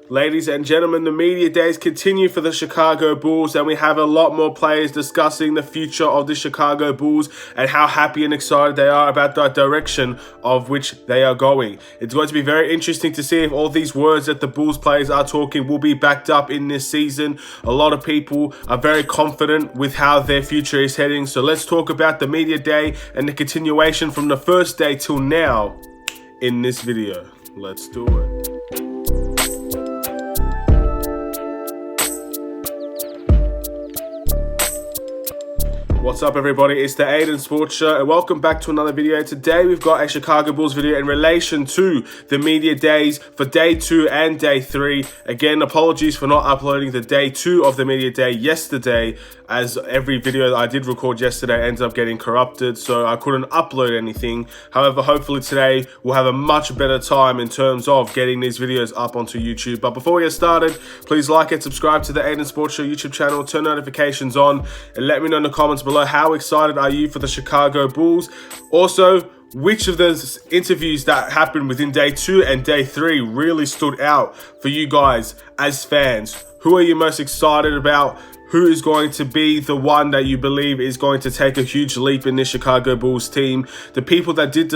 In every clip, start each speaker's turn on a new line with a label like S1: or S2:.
S1: Ladies and gentlemen, the media days continue for the Chicago Bulls, and we have a lot more players discussing the future of the Chicago Bulls and how happy and excited they are about the direction of which they are going. It's going to be very interesting to see if all these words that the Bulls players are talking will be backed up in this season. A lot of people are very confident with how their future is heading. So let's talk about the media day and the continuation from the first day till now in this video. Let's do it. What's up, everybody? It's the Aiden Sports Show, and welcome back to another video. Today we've got a Chicago Bulls video in relation to the media days for day 2 and day 3. Again, apologies for not uploading the day 2 of the media day yesterday, as every video that I did record yesterday ends up getting corrupted, so I couldn't upload anything. However, hopefully today we'll have a much better time in terms of getting these videos up onto YouTube. But before we get started, please like and subscribe to the Aiden Sports Show YouTube channel, turn notifications on, and let me know in the comments below how excited are you for the Chicago Bulls. Also, which of those interviews that happened within day 2 and day 3 really stood out for you guys as fans? Who are you most excited about? Who is going to be the one that you believe is going to take a huge leap in this Chicago Bulls team? The people that did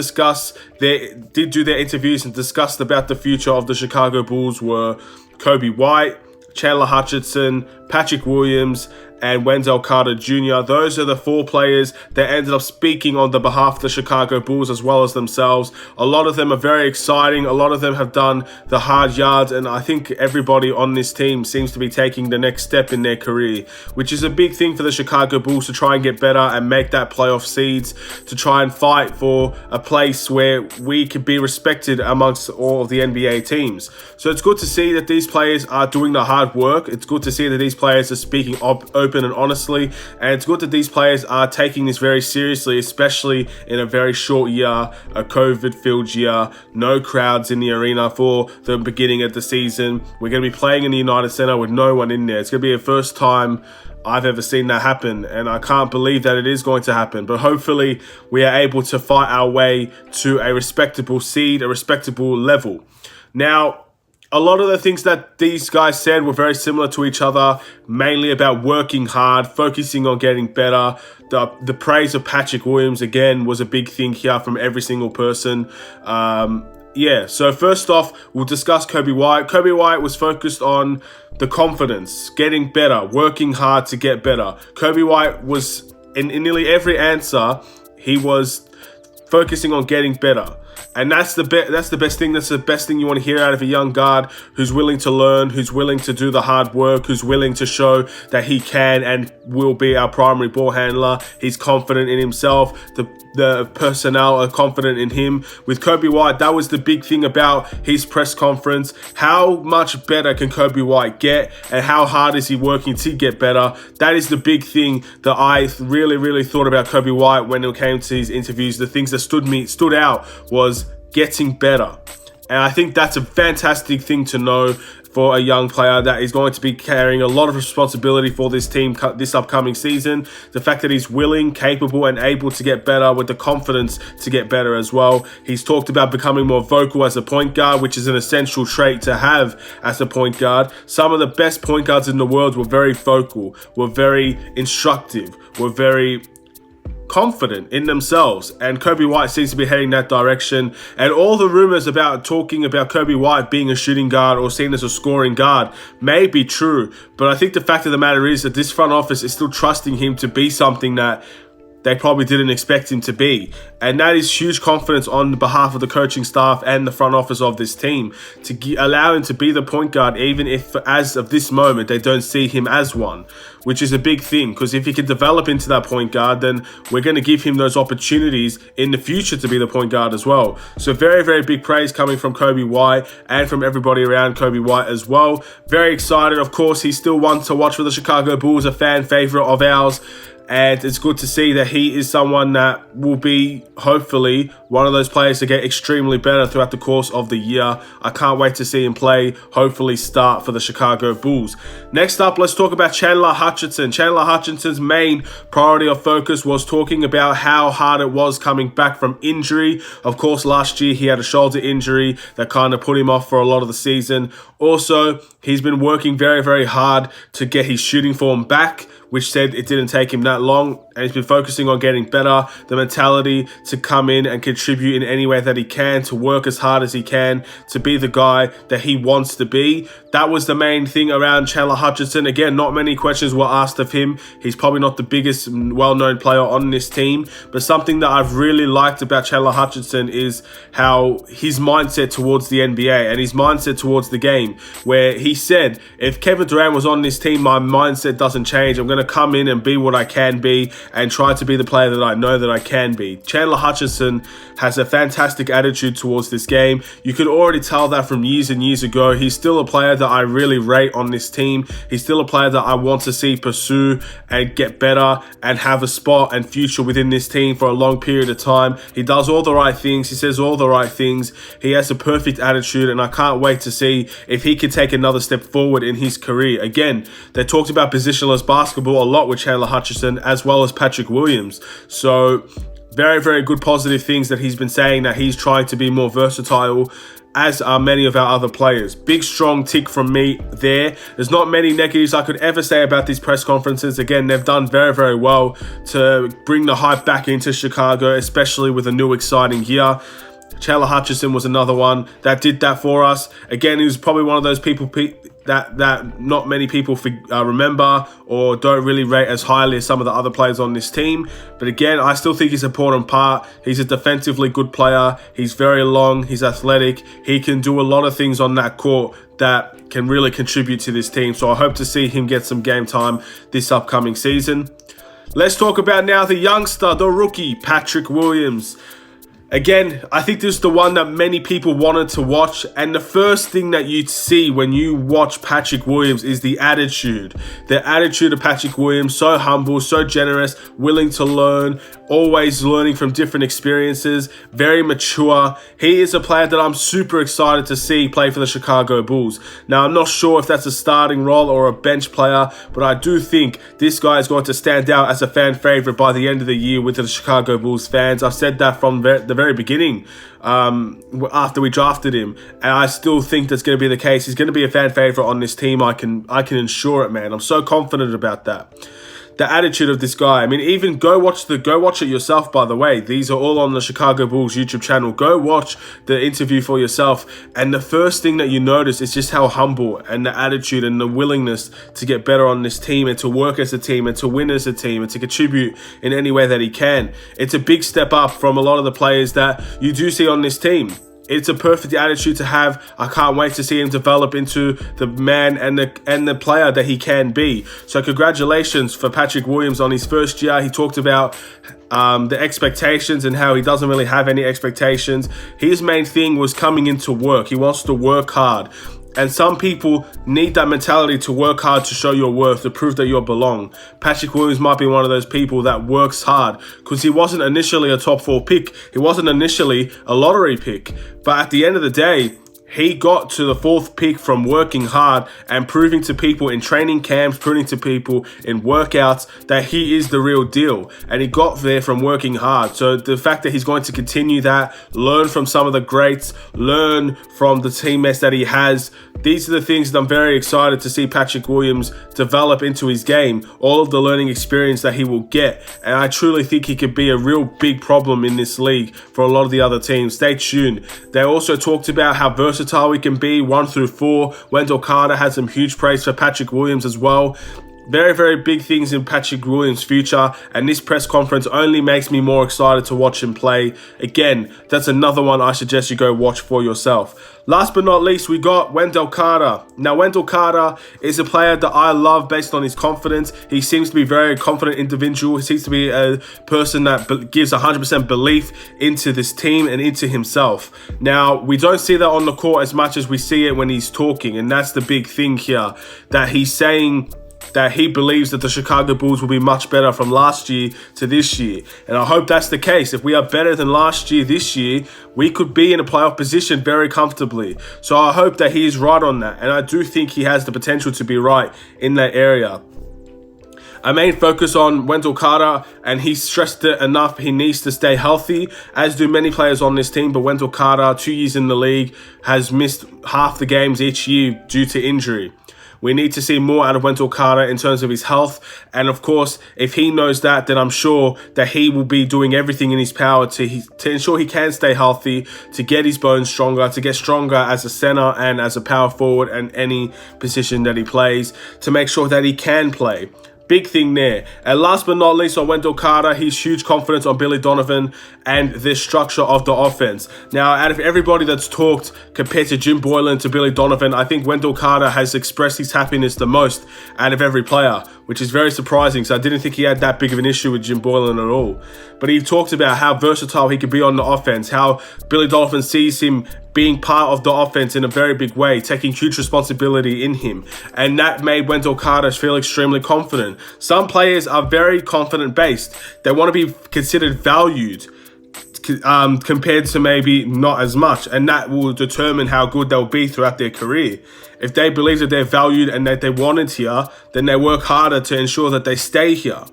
S1: do their interviews and discussed about the future of the Chicago Bulls were Coby White, Chandler Hutchison, Patrick Williams, and Wendell Jr. Those are the 4 players that ended up speaking on the behalf of the Chicago Bulls as well as themselves. A lot of them are very exciting. A lot of them have done the hard yards, and I think everybody on this team seems to be taking the next step in their career, which is a big thing for the Chicago Bulls to try and get better and make that playoff seeds, to try and fight for a place where we can be respected amongst all of the NBA teams. So it's good to see that these players are doing the hard work. It's good to see that these players are speaking open and honestly, and it's good that these players are taking this very seriously, especially in a very short year, a COVID-filled year, no crowds in the arena for the beginning of the season. We're going to be playing in the United Center with no one in there. It's going to be the first time I've ever seen that happen, and I can't believe that it is going to happen. But hopefully we are able to fight our way to a respectable seed, a respectable level. Now, a lot of the things that these guys said were very similar to each other, mainly about working hard, focusing on getting better. The praise of Patrick Williams, again, was a big thing here from every single person. So first off, we'll discuss Coby White. Coby White was focused on the confidence, getting better, working hard to get better. Coby White was, in nearly every answer, he was focusing on getting better. And that's the best thing. That's the best thing you want to hear out of a young guard who's willing to learn, who's willing to do the hard work, who's willing to show that he can and will be our primary ball handler. He's confident in himself. The personnel are confident in him. With Coby White, that was the big thing about his press conference. How much better can Coby White get, and how hard is he working to get better? That is the big thing that I really thought about Coby White when it came to his interviews. The things that stood out was getting better. And I think that's a fantastic thing to know for a young player that is going to be carrying a lot of responsibility for this team this upcoming season. The fact that he's willing, capable, and able to get better, with the confidence to get better as well. He's talked about becoming more vocal as a point guard, which is an essential trait to have as a point guard. Some of the best point guards in the world were very vocal, were very instructive, were very confident in themselves, and Coby White seems to be heading that direction. And all the rumors about talking about Coby White being a shooting guard or seen as a scoring guard may be true, but I think the fact of the matter is that this front office is still trusting him to be something that they probably didn't expect him to be. And that is huge confidence on behalf of the coaching staff and the front office of this team to allow him to be the point guard, even if as of this moment they don't see him as one, which is a big thing, because if he can develop into that point guard, then we're going to give him those opportunities in the future to be the point guard as well. So very big praise coming from Coby White and from everybody around Coby White as well. Very excited. Of course, he's still one to watch for the Chicago Bulls, a fan favorite of ours. And it's good to see that he is someone that will be, hopefully, one of those players to get extremely better throughout the course of the year. I can't wait to see him play, hopefully start for the Chicago Bulls. Next up, let's talk about Chandler Hutchison. Chandler Hutchison's main priority of focus was talking about how hard it was coming back from injury. Of course, last year he had a shoulder injury that kind of put him off for a lot of the season. Also, he's been working very, very hard to get his shooting form back, which said it didn't take him that long, and he's been focusing on getting better, the mentality to come in and contribute in any way that he can, to work as hard as he can, to be the guy that he wants to be. That was the main thing around Chandler Hutchison. Again, not many questions were asked of him. He's probably not the biggest well-known player on this team, but something that I've really liked about Chandler Hutchison is how his mindset towards the NBA and his mindset towards the game, where he said, if Kevin Durant was on this team, my mindset doesn't change. I'm going to come in and be what I can be and try to be the player that I know that I can be. Chandler Hutchison has a fantastic attitude towards this game. You could already tell that from years and years ago. He's still a player that I really rate on this team. He's still a player that I want to see pursue and get better and have a spot and future within this team for a long period of time. He does all the right things. He says all the right things. He has a perfect attitude, and I can't wait to see if he can take another step forward in his career. Again, they talked about positionless basketball a lot with Chandler Hutchison, as well as Patrick Williams. So very, very good positive things that he's been saying, that he's trying to be more versatile, as are many of our other players. Big, strong tick from me there. There's not many negatives I could ever say about these press conferences. Again, they've done very, very well to bring the hype back into Chicago, especially with a new exciting year. Chandler Hutchison was another one that did that for us. Again, he was probably one of those people that not many people remember or don't really rate as highly as some of the other players on this team. But again, I still think he's an important part. He's a defensively good player. He's very long. He's athletic. He can do a lot of things on that court that can really contribute to this team. So I hope to see him get some game time this upcoming season. Let's talk about now the youngster, the rookie, Patrick Williams. Again, I think this is the one that many people wanted to watch, and the first thing that you'd see when you watch Patrick Williams is the attitude. The attitude of Patrick Williams, so humble, so generous, willing to learn, always learning from different experiences, very mature. He is a player that I'm super excited to see play for the Chicago Bulls. Now, I'm not sure if that's a starting role or a bench player, but I do think this guy is going to stand out as a fan favorite by the end of the year with the Chicago Bulls fans. I've said that from the very beginning after we drafted him, and I still think that's going to be the case. He's going to be a fan favorite on this team. I can ensure it, man. I'm so confident about that. The attitude of this guy. I mean, even go watch it yourself, by the way. These are all on the Chicago Bulls YouTube channel. Go watch the interview for yourself. And the first thing that you notice is just how humble and the attitude and the willingness to get better on this team and to work as a team and to win as a team and to contribute in any way that he can. It's a big step up from a lot of the players that you do see on this team. It's a perfect attitude to have. I can't wait to see him develop into the man and the player that he can be. So congratulations for Patrick Williams on his first year. He talked about the expectations and how he doesn't really have any expectations. His main thing was coming into work. He wants to work hard. And some people need that mentality to work hard to show your worth, to prove that you belong. Patrick Williams might be one of those people that works hard, because he wasn't initially a top 4 pick. He wasn't initially a lottery pick. But at the end of the day, he got to the 4th pick from working hard and proving to people in training camps, proving to people in workouts that he is the real deal. And he got there from working hard. So the fact that he's going to continue that, learn from some of the greats, learn from the teammates that he has, these are the things that I'm very excited to see Patrick Williams develop into his game, all of the learning experience that he will get. And I truly think he could be a real big problem in this league for a lot of the other teams. Stay tuned. They also talked about how versatile he can be, 1 through 4. Wendell Carter had some huge praise for Patrick Williams as well. Very, very big things in Patrick Williams' future, and this press conference only makes me more excited to watch him play. Again, that's another one I suggest you go watch for yourself. Last but not least, we got Wendell Carter. Now, Wendell Carter is a player that I love based on his confidence. He seems to be a very confident individual. He seems to be a person that gives 100% belief into this team and into himself. Now, we don't see that on the court as much as we see it when he's talking, and that's the big thing here, that he's saying that he believes that the Chicago Bulls will be much better from last year to this year. And I hope that's the case. If we are better than last year this year, we could be in a playoff position very comfortably. So I hope that he is right on that. And I do think he has the potential to be right in that area. I main focus on Wendell Carter, and he stressed it enough. He needs to stay healthy, as do many players on this team. But Wendell Carter, 2 years in the league, has missed half the games each year due to injury. We need to see more out of Wendell Carter in terms of his health. And of course, if he knows that, then I'm sure that he will be doing everything in his power to ensure he can stay healthy, to get his bones stronger, to get stronger as a center and as a power forward and any position that he plays, to make sure that he can play. Big thing there. And last but not least on Wendell Carter, he's huge confidence on Billy Donovan and the structure of the offense. Now, out of everybody that's talked compared to Jim Boylen to Billy Donovan, I think Wendell Carter has expressed his happiness the most out of every player, which is very surprising. So I didn't think he had that big of an issue with Jim Boylen at all. But he talked about how versatile he could be on the offense, how Billy Donovan sees him being part of the offense in a very big way, taking huge responsibility in him. And that made Wendell Carter feel extremely confident. Some players are very confident based. They want to be considered valued compared to maybe not as much. And that will determine how good they'll be throughout their career. If they believe that they're valued and that they wanted here, then they work harder to ensure that they stay here.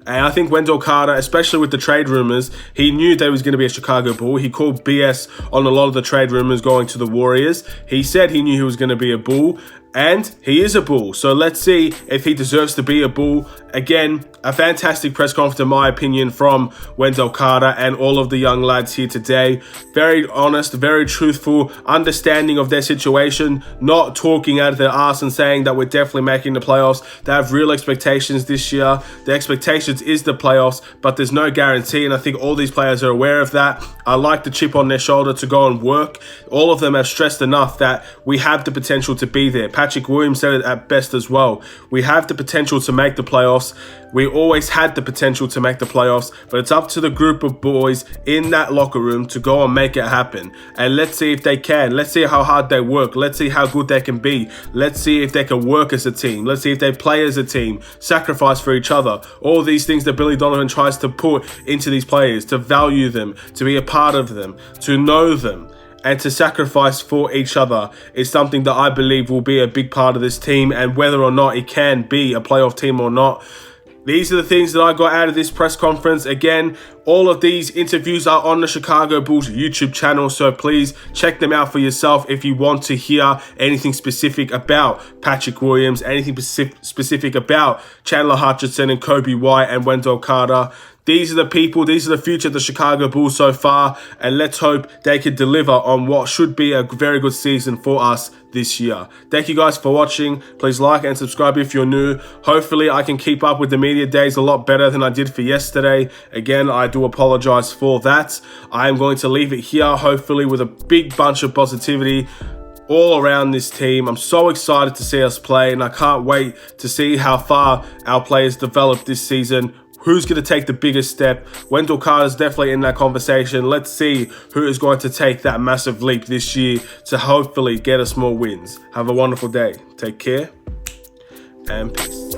S1: And I think Wendell Carter, especially with the trade rumors, he knew there was going to be a Chicago Bull. He called BS on a lot of the trade rumors going to the Warriors. He said he knew he was going to be a Bull, and he is a Bull. So let's see if he deserves to be a Bull. Again, a fantastic press conference, in my opinion, from Wendell Carter and all of the young lads here today. Very honest, very truthful, understanding of their situation, not talking out of their ass and saying that we're definitely making the playoffs. They have real expectations this year. The expectations is the playoffs, but there's no guarantee, and I think all these players are aware of that. I like the chip on their shoulder to go and work. All of them have stressed enough that we have the potential to be there. Patrick Williams said it at best as well. We have the potential to make the playoffs. We always had the potential to make the playoffs, but it's up to the group of boys in that locker room to go and make it happen. And let's see if they can. Let's see how hard they work. Let's see how good they can be. Let's see if they can work as a team. Let's see if they play as a team, sacrifice for each other. All these things that Billy Donovan tries to put into these players, to value them, to be a part of them, to know them, and to sacrifice for each other is something that I believe will be a big part of this team. And whether or not it can be a playoff team or not, these are the things that I got out of this press conference. Again, all of these interviews are on the Chicago Bulls YouTube channel, so please check them out for yourself if you want to hear anything specific about Patrick Williams, anything specific about Chandler Hutchison and Coby White and Wendell Carter. These are the people, these are the future of the Chicago Bulls so far, and let's hope they can deliver on what should be a very good season for us this year. Thank you guys for watching. Please like and subscribe if you're new. Hopefully I can keep up with the media days a lot better than I did for yesterday. Again, I do apologize for that. I am going to leave it here, hopefully with a big bunch of positivity all around this team. I'm so excited to see us play, and I can't wait to see how far our players develop this season. Who's going to take the biggest step? Wendell Carter's definitely in that conversation. Let's see who is going to take that massive leap this year to hopefully get us more wins. Have a wonderful day. Take care and peace.